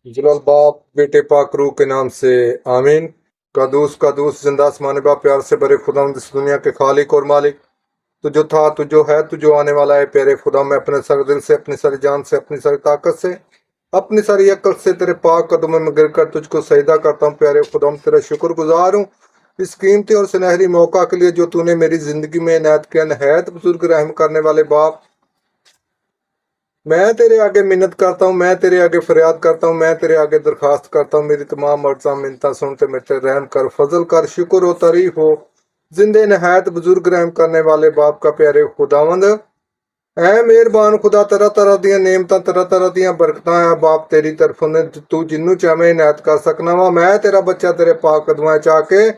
जलाल बाप बेटे पाक रूह के नाम से आमीन। कादूस जिंदा आसमानी बाप प्यार से बड़े खुदा इस दुनिया के खालिक और मालिक, तू जो था, तू जो है, तू जो आने वाला है। प्यारे खुदा, मैं अपने सारे दिल से, अपनी सारी जान से, अपनी सारी ताकत से, अपनी सारी अक्ल से तेरे पाक कदमों में गिर कर तुझको सजदा करता हूँ। प्यारे खुदा, तेरा शुक्रगुजार हूँ इस कीमती और सुनहरी मौका के लिए जो तूने मेरी जिंदगी में इनायत किया। नहायत बुजुर्ग रहम करने वाले बाप, मैं तेरे आगे मिन्नत करता हूँ, मैं तेरे आगे फरियाद करता हूँ, मैं तेरे आगे दरखास्त करता हूँ। मेरी तमाम अर्ज़ा मिन्नतां सुनते मेरे रहम कर, फजल कर, शुक्र हो, तारीफ हो। जिंदे नहायत बुजुर्ग रहम करने वाले बाप का प्यारे खुदावंद, ऐ मेहरबान खुदा, तरह तरह दियां नेमतां, तरह तरह दियां बरकतां है बाप तेरी तरफों ने, तू जिन्नू चाहे इनायत कर सकना वा। मैं तेरा बच्चा तेरे पाक कदमां च आके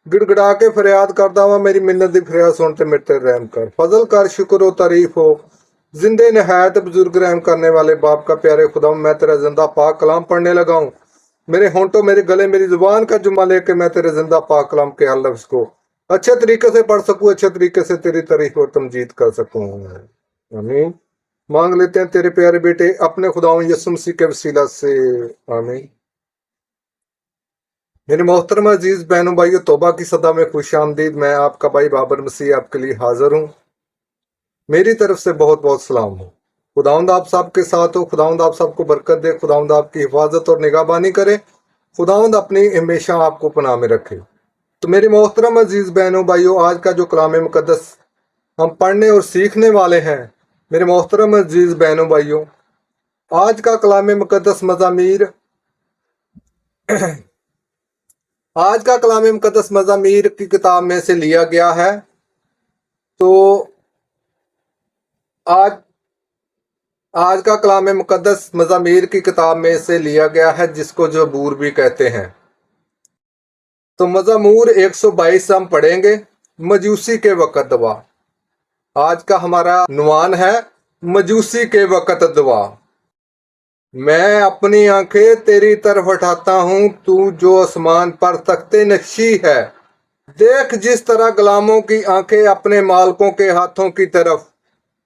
गिड़गड़ा के फरियाद करदा वा। मेरी मिन्नत दी फरियाद सुन ते मेरे रहम कर, फजल कर, शुक्र हो, तारीफ हो। जिंदे नहायत बुजुर्ग रहम करने वाले बाप का प्यारे खुदा, मैं तेरा जिंदा पाक कलाम पढ़ने लगा हूँ। मेरे होंठों, मेरे गले, मेरी जुबान का जुम्मा लेके मैं तेरे जिंदा पाक कलाम के हर लफ्ज को अच्छे तरीके से पढ़ सकूं, अच्छे तरीके से तेरी तारीफ और तमजीद कर सकूं। आमीन। मांग लेते हैं तेरे प्यारे बेटे अपने खुदाओं यीशु मसीह के वसीला से, आमीन। मेरे मोहतरम अजीज बहनों भाइयों, तौबा की सदा में खुश आमदीद। मैं आपका भाई बाबर मसीह आपके लिए हाजिर हूँ। मेरी तरफ से बहुत बहुत सलाम हो। खुदावंद आप सबके साथ हो। खुदावंद आप सबको बरकत दे। खुदावंद आपकी हिफाजत और निगाहबानी करे। खुदावंद अपनी हमेशा आपको पनाह में रखे। तो मेरे मोहतरम अजीज बहनों भाइयों, आज का जो कलाम मुकद्दस हम पढ़ने और सीखने वाले हैं, मेरे मोहतरम अजीज बहनों भाइयों, आज का कलाम मुकद्दस मज़ामीर आज का कलाम मुकद्दस मज़ामीर की किताब में से लिया गया है। तो आज का कलाम मुकद्दस मज़ामीर की किताब में से लिया गया है, जिसको ज़बूर भी कहते हैं। तो मज़मूर 122 हम पढ़ेंगे, मजूसी के वक़्त दुआ। आज का हमारा नुआन है मजूसी के वक़्त दुआ। मैं अपनी आंखें तेरी तरफ उठाता हूँ, तू जो आसमान पर तख्ते नक्शी है। देख जिस तरह गुलामों की आंखें अपने मालकों के हाथों की तरफ,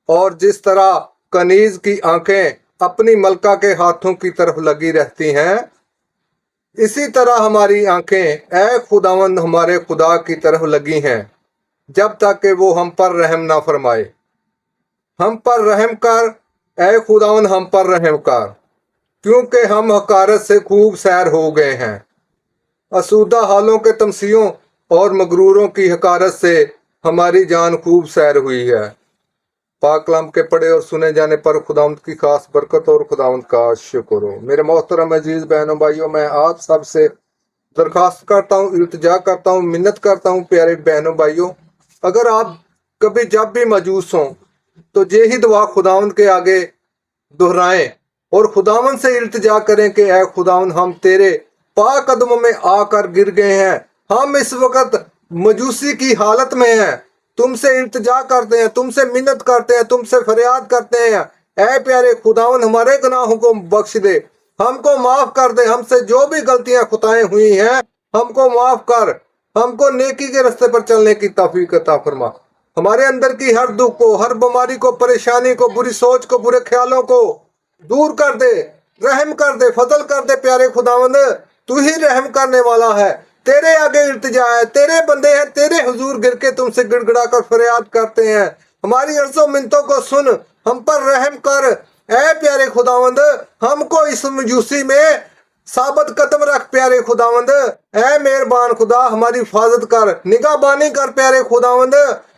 और जिस तरह कनीज की आंखें अपनी मलका के हाथों की तरफ लगी रहती हैं, इसी तरह हमारी आंखें ऐ खुदावंद हमारे खुदा की तरफ लगी हैं, जब तक कि वो हम पर रहम ना फरमाए। हम पर रहम कर ऐ खुदावंद, हम पर रहम कर, क्योंकि हम हकारत से खूब सैर हो गए हैं। असूदा हालों के तमसियों और मगरूरों की हकारत से हमारी जान खूब सैर हुई है। पाक कलाम के पढ़े और सुने जाने पर खुदावंद की खास बरकत और खुदावंद का शुक्र हो। मेरे मोहतरम अजीज बहनों भाइयों, मैं आप सब से दरखास्त करता हूँ, इल्तिजा करता हूँ, मिन्नत करता हूँ प्यारे बहनों भाइयों, अगर आप कभी जब भी मजूस हों तो ये ही दुआ खुदावंद के आगे दोहराएं और खुदावंद से इल्तिजा करें कि ऐ खुदावंद, हम तेरे पाक कदमों में आकर गिर गए हैं। हम इस वक्त मजूसी की हालत में हैं, तुमसे इल्तिजा करते हैं, तुमसे मिन्नत करते हैं, तुमसे फरियाद करते हैं। ऐ प्यारे खुदावंद, हमारे गुनाहों को बख्श दे, हमको माफ कर दे। हमसे जो भी गलतियां खुताएं हुई हैं, हमको माफ कर, हमको नेकी के रास्ते पर चलने की तौफीक अता फरमा। हमारे अंदर की हर दुख को, हर बीमारी को, परेशानी को, बुरी सोच को, बुरे ख्यालों को दूर कर दे, रहम कर दे, फजल कर दे। प्यारे खुदावंद, तू ही रहम करने वाला है। तेरे आगे इल्तिजा है, तेरे बंदे हैं, तेरे हुजूर गिर के तुमसे गिड़गिड़ा कर फरियाद करते हैं। हमारी अर्ज़ों मिन्नतों को सुन, हम पर रहम कर। ऐ प्यारे खुदावंद, हमको इस मजूसी में साबित कदम रख प्यारे खुदावंद। ऐ मेहरबान खुदा, हमारी हिफाजत कर, निगाहबानी कर प्यारे खुदावंद।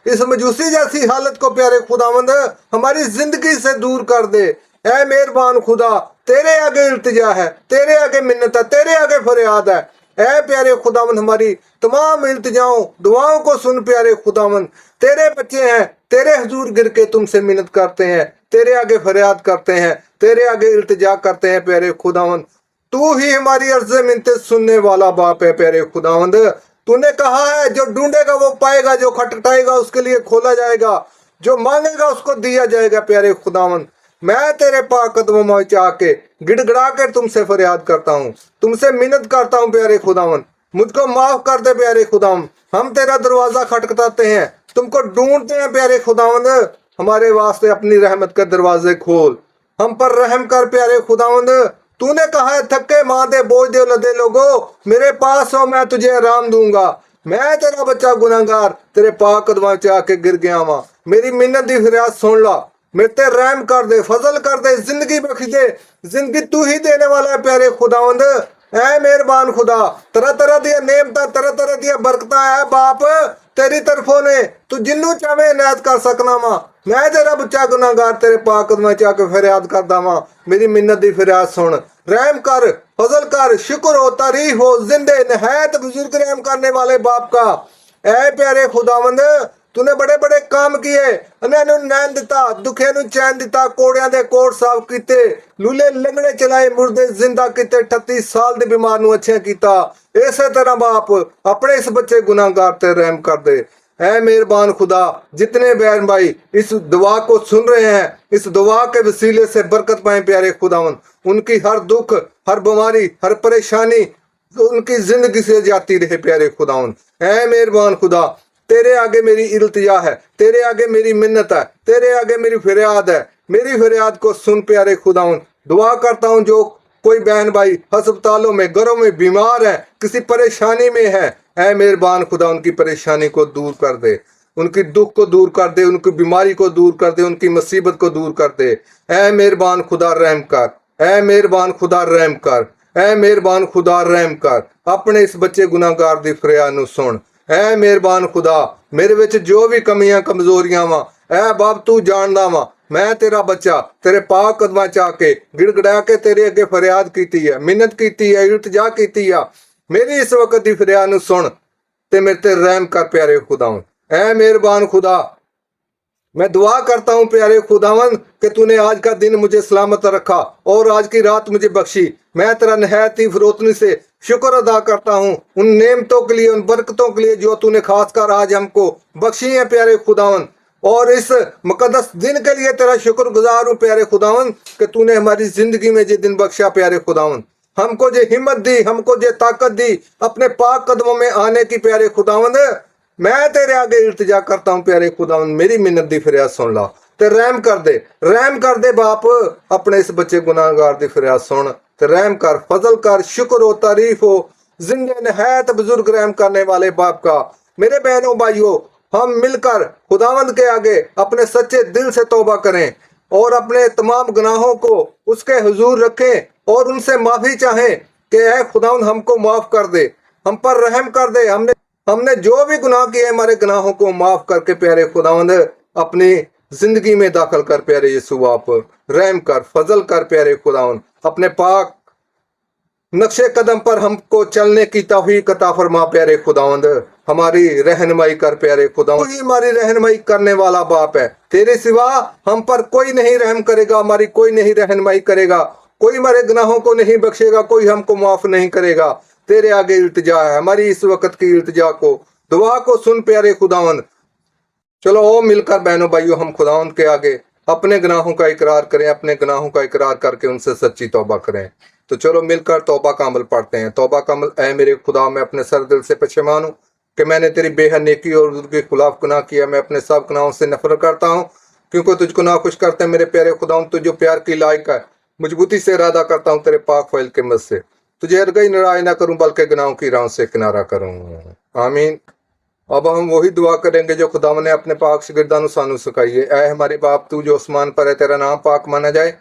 इस मजूसी जैसी हालत को प्यारे खुदावंद हमारी जिंदगी से दूर कर दे। ऐ मेहरबान खुदा, तेरे आगे इल्तिजा है, तेरे आगे मिन्नत है, तेरे आगे फरियाद है। ऐ प्यारे खुदावंद, हमारी तमाम इल्तिजाओं दुआओं को सुन प्यारे खुदावंद। तेरे बच्चे हैं, तेरे हुजूर गिर के तुमसे मिन्नत करते हैं, तेरे आगे फरियाद करते हैं, तेरे आगे इल्तिजा करते हैं प्यारे खुदावंद। तू ही हमारी अर्ज़े मिन्नतें सुनने वाला बाप है प्यारे खुदावंद। तूने कहा है, जो ढूंढेगा वो पाएगा, जो खटखटाएगा उसके लिए खोला जाएगा, जो मांगेगा उसको दिया जाएगा प्यारे खुदावंद। मैं तेरे पाक कदमों में आके गिड़गिड़ा कर तुमसे फरियाद करता हूँ, तुमसे मिन्नत करता हूँ प्यारे खुदावंद, मुझको माफ कर दे प्यारे खुदावंद। हम तेरा दरवाजा खटखटाते हैं, तुमको ढूंढते हैं प्यारे खुदावंद। हमारे वास्ते अपनी रहमत के दरवाजे खोल, हम पर रहम कर प्यारे खुदावंद। तूने कहा है थके माथे बोझ दे लदे लोगो, मेरे पास हो मैं तुझे आराम दूंगा। मैं तेरा बच्चा गुनाहगार तेरे पाक कदमां च आके गिर गया वां, मेरी मिन्नत दी फरियाद सुन ला, मेरे ते रहम कर दे, फजल कर दे, जिंदगी बख्श दे। जिंदगी तू ही देने वाला है प्यारे खुदावंद, ऐ मेहरबान खुदा। तरह तरह दी नेमतां तरह तरह दी बरकतां है बाप तेरी तरफों ने, तू जिन्नू चाहे इनायत कर सकना वा। मैं तेरा बच्चा गुनाहगार तेरे पाक कदमां च आके फरियाद करदा वां, मेरी मिन्नत दी फरियाद सुन, रहम कर, फजल कर, शुक्र हो, तारीफ हो, जिंदे नहायत बुजुर्ग रहम करने वाले बाप का। ऐ प्यारे खुदावंद तूने बड़े बड़े काम किए, अन्हां नूं नैन दिता, दुखियां नूं चैन दिता, कोड़ियां दे कोड़ साफ कीते, लूले लंगड़े चलाए, मुर्दे जिंदा कीते, 38 साल दे बीमार नूं अच्छे कीता। इसे तरह बाप अपने इस बच्चे गुनाहगार ते रहम कर दे। ऐ मेहरबान खुदा, जितने बहन भाई इस दुआ को सुन रहे हैं, इस दुआ के वसीले से बरकत पाए प्यारे खुदावन, उनकी हर दुख, हर बीमारी, हर परेशानी उनकी जिंदगी से जाती रहे प्यारे खुदावन। ऐ मेहरबान खुदा, तेरे आगे मेरी इल्तिजा है, तेरे आगे मेरी मिन्नत है, तेरे आगे मेरी फरियाद है, मेरी फरियाद को सुन प्यारे खुदावन। दुआ करता हूँ जो कोई बहन भाई अस्पतालों में, घरों में बीमार है, किसी परेशानी में है, ऐ मेहरबान खुदा उनकी परेशानी को दूर कर दे, उनकी दुख को दूर कर दे, उनकी बीमारी को दूर कर दे, उनकी मुसीबत को दूर कर दे। ऐ मेहरबान खुदा रहम कर, ऐ मेहरबान खुदा रहम कर, ऐ मेहरबान खुदा रहम कर, अपने इस बच्चे गुनाहगार दी फरियाद नूं सुन। ऐ मेहरबान खुदा, मेरे विच जो भी कमियां कमजोरियां वा, ऐ बाप तू जानदा वा। मैं तेरा बच्चा तेरे पाक कदमां च आके गिड़गड़ा के तेरे अगे फरियाद कीती है, मिन्नत कीती है, इल्तिजा कीती है। मेरी इस वक्त दी फरियाद नूं सुन ते मेरे ते रहम कर प्यारे खुदावन। ऐ मेहरबान खुदा, मैं दुआ करता हूँ प्यारे खुदावन कि तूने आज का दिन मुझे सलामत रखा और आज की रात मुझे बख्शी। मैं तेरा नहायत ही फरोतनी से शुक्र अदा करता हूँ उन नेमतों के लिए, उन बरकतों के लिए जो तूने खासकर आज हमको बख्शी है प्यारे खुदावन। और इस मुकद्दस दिन के लिए तेरा शुक्रगुजार हूँ प्यारे खुदावन कि तूने हमारी जिंदगी में ये दिन बख्शा प्यारे खुदावन, हमको जो हिम्मत दी, हमको जो ताकत दी अपने पाक कदमों में आने की प्यारे खुदावंद। मैं तेरे आगे इल्तिजा करता हूँ प्यारे खुदावंद, मेरी मिन्नत दी फरियाद सुन ला ते रहम कर दे, रहम कर दे बाप, अपने इस बच्चे गुनाहगार दी फरियाद सुन ते रहम कर, फजल कर, शुक्र हो, तारीफ हो, जिंदे नहायत बुजुर्ग रहम करने वाले बाप का। मेरे बहनों भाइयों, हम मिलकर खुदावंद के आगे अपने सच्चे दिल से तौबा करें और अपने तमाम गुनाहों को उसके हुजूर रखें और उनसे माफी चाहें कि ऐ खुदावंद हमको माफ कर दे, हम पर रहम कर दे। हमने जो भी गुनाह किए हमारे गुनाहों को माफ करके प्यारे खुदावंद अपनी जिंदगी में दाखिल कर प्यारे यीशु, आप रहम कर, फजल कर प्यारे खुदावंद, अपने पाक नक्शे कदम पर हमको चलने की तौफीक अता फरमा प्यारे खुदावंद, हमारी रहनुमाई कर प्यारे खुदावंद। ही हमारी रहनुमाई करने वाला बाप है, तेरे सिवा हम पर कोई नहीं रहम करेगा, हमारी कोई नहीं रहनुमाई करेगा, कोई हमारे गुनाहों को नहीं बख्शेगा, कोई हमको माफ नहीं करेगा। तेरे आगे इल्तिजा है, हमारी इस वक्त की इल्तिजा को, दुआ को सुन प्यारे खुदावंद। चलो ओ मिलकर बहनों भाइयों हम खुदावंद के आगे अपने गुनाहों का इकरार करें, अपने गुनाहों का इकरार करके उनसे सच्ची तौबा करें। तो चलो मिलकर तौबा का अमल पढ़ते हैं। तौबा का अमल। ऐ मेरे खुदा, मैं अपने सर दिल से पशेमान हूँ कि मैंने तेरी बेहद नेकी और हुजूर के खिलाफ गुनाह किया। मैं अपने सब गुनाहों से नफरत करता हूँ क्योंकि तुझको नाखुश करते हैं मेरे प्यारे खुदा। तुझ जो प्यार की लायक है, मजबूती से इरादा करता हूँ तेरे पाक फैल के मत से तुझे हरगिज़ नाराज ना करूँ बल्कि गुनाहों की राहों से किनारा करूँ। आमीन। अब हम वही दुआ करेंगे जो खुदा ने अपने पाक शागिर्दां नूं सानू सिखाई है। ऐ हमारे बाप, तू जो आसमान पर है, तेरा नाम पाक माना जाए,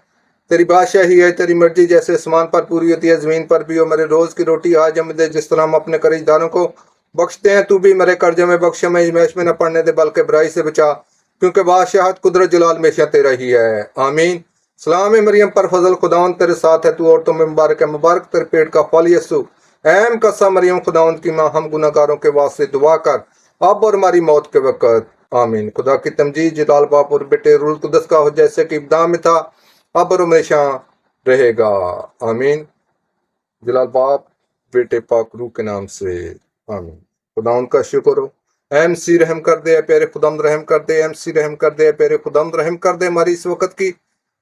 तेरी बादशाही है, तेरी मर्जी जैसे आसमान पर पूरी होती है ज़मीन पर भी हो। मेरे रोज़ की रोटी आज हमें दे, जिस तरह हम अपने कर्जदारों को बख्शते हैं, तू भी मेरे कर्जे में बख्श, में इजमैश में न पड़ने दे बल्कि बुराई से बचा, क्योंकि बादशाहत, कुदरत, जलाल हमेशा तेरा ही है। आमीन। सलाम मरियम पर फजल, खुदावंद तेरे साथ है, तू औरतों में मुबारक है, मुबारक तेरे पेट का फल यीशु। ऐम कसा मरियम, खुदावंद की माँ, हम गुनाहगारों के वास्ते दुआ कर अब और हमारी मौत के वक्त। आमीन। खुदा की तमजीद जलाल बाप और बेटे रूह कुदस का हो, जैसे कि इब्तिदा में था, अब और हमेशा रहेगा। आमीन। जलाल बाप, बेटे, पाक रूह के नाम से। आमीन। खुदावंद का शुक्र हो। MC रहम कर दे प्यारे खुदावंद, रहम कर दे। MC रहम कर दे प्यारे खुदावंद, रहम कर दे। हमारी इस वक्त की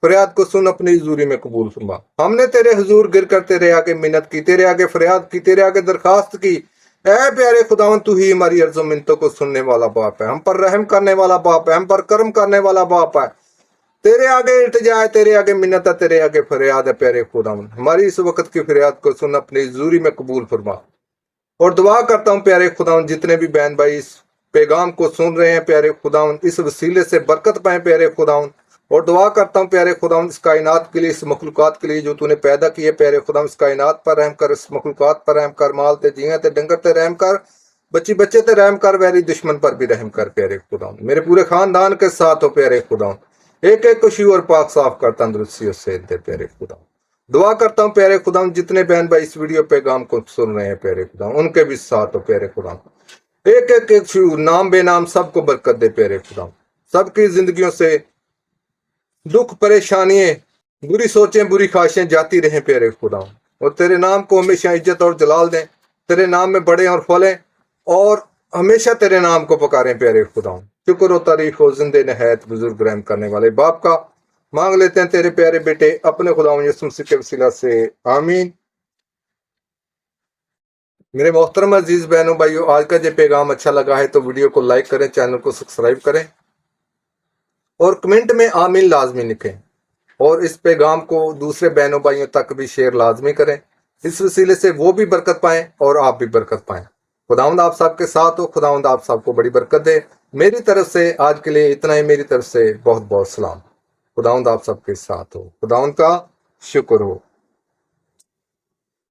फरियाद को सुन, अपनी हुजूरी में कबूल फरमा। हमने तेरे हुजूर गिर कर तेरे आगे मिन्नत की, तेरे आगे फरियाद की, तेरे आगे दरखास्त की। ऐ प्यारे खुदावंद, तू ही हमारी अर्ज़ो मिन्नतों को सुनने वाला बाप है, हम पर रहम करने वाला बाप है, हम पर कर्म करने वाला बाप है। तेरे आगे इल्तिजा है, तेरे आगे मिन्नत है, तेरे आगे फरियाद है प्यारे खुदावन। हमारी इस वक्त की फरियाद को सुन अपनी ज़रूरी में कबूल फरमा। और दुआ करता हूँ प्यारे खुदावन, जितने भी बहन भाई इस पैगाम को सुन रहे हैं प्यारे खुदावन, इस वसीले से बरकत पाए प्यारे खुदावन। और दुआ करता हूँ प्यारे खुदावन, इस कायनात के लिए, इस मखलूकात के लिए जो तूने पैदा किए प्यारे खुदावन, इस कायनात पर रहम कर, इस मखलूकात पर रहम कर, माल ते जियां ते डंगर ते रहम कर, बच्ची बच्चे ते रहम कर, वैरी दुश्मन पर भी रहम कर प्यारे खुदावन। मेरे पूरे खानदान के साथ हो प्यारे खुदावन, एक एक को शिव और पाक साफ कर, तंदुरुस्ती और सेहत दे प्यारे खुदावन। दुआ करता हूँ प्यारे खुदावन, जितने बहन भाई इस वीडियो पैगाम को सुन रहे हैं प्यारे खुदावन, उनके भी साथ हो प्यारे खुदावन। एक एक एक शिव नाम बेनाम सबको बरकत दे प्यारे खुदावन। सबकी जिंदगियों से दुख परेशानियां, बुरी सोचें, बुरी ख्वाहिशें जाती रहें प्यारे खुदावन। और तेरे नाम को हमेशा इज्जत और जलाल दें, तेरे नाम में बढ़े और फलें, और हमेशा तेरे नाम को पुकारें प्यारे खुदावन। शुक्र और तारीफ हो जिंदे नहायत बुजुर्ग रहम करने वाले बाप का। मांग लेते हैं तेरे प्यारे बेटे अपने खुदावन यीशु मसीह के वसीला से, आमीन। मेरे मोहतरम अजीज बहनों भाइयों, आज का जो पैगाम अच्छा लगा है तो वीडियो को लाइक करें, चैनल को सब्सक्राइब करें और कमेंट में आमीन लाजमी लिखें। और इस पैगाम को दूसरे बहनों भाइयों तक भी शेयर लाजमी करें, इस वसीले से वो भी बरकत पाएं और आप भी बरकत पाएं। खुदावंद आप सबके साथ हो, खुदावंद आप सबको बड़ी बरकत दे। मेरी तरफ से आज के लिए इतना ही, मेरी तरफ से बहुत बहुत सलाम। खुदावंद आप सबके साथ हो, खुदावंद का शुक्र हो।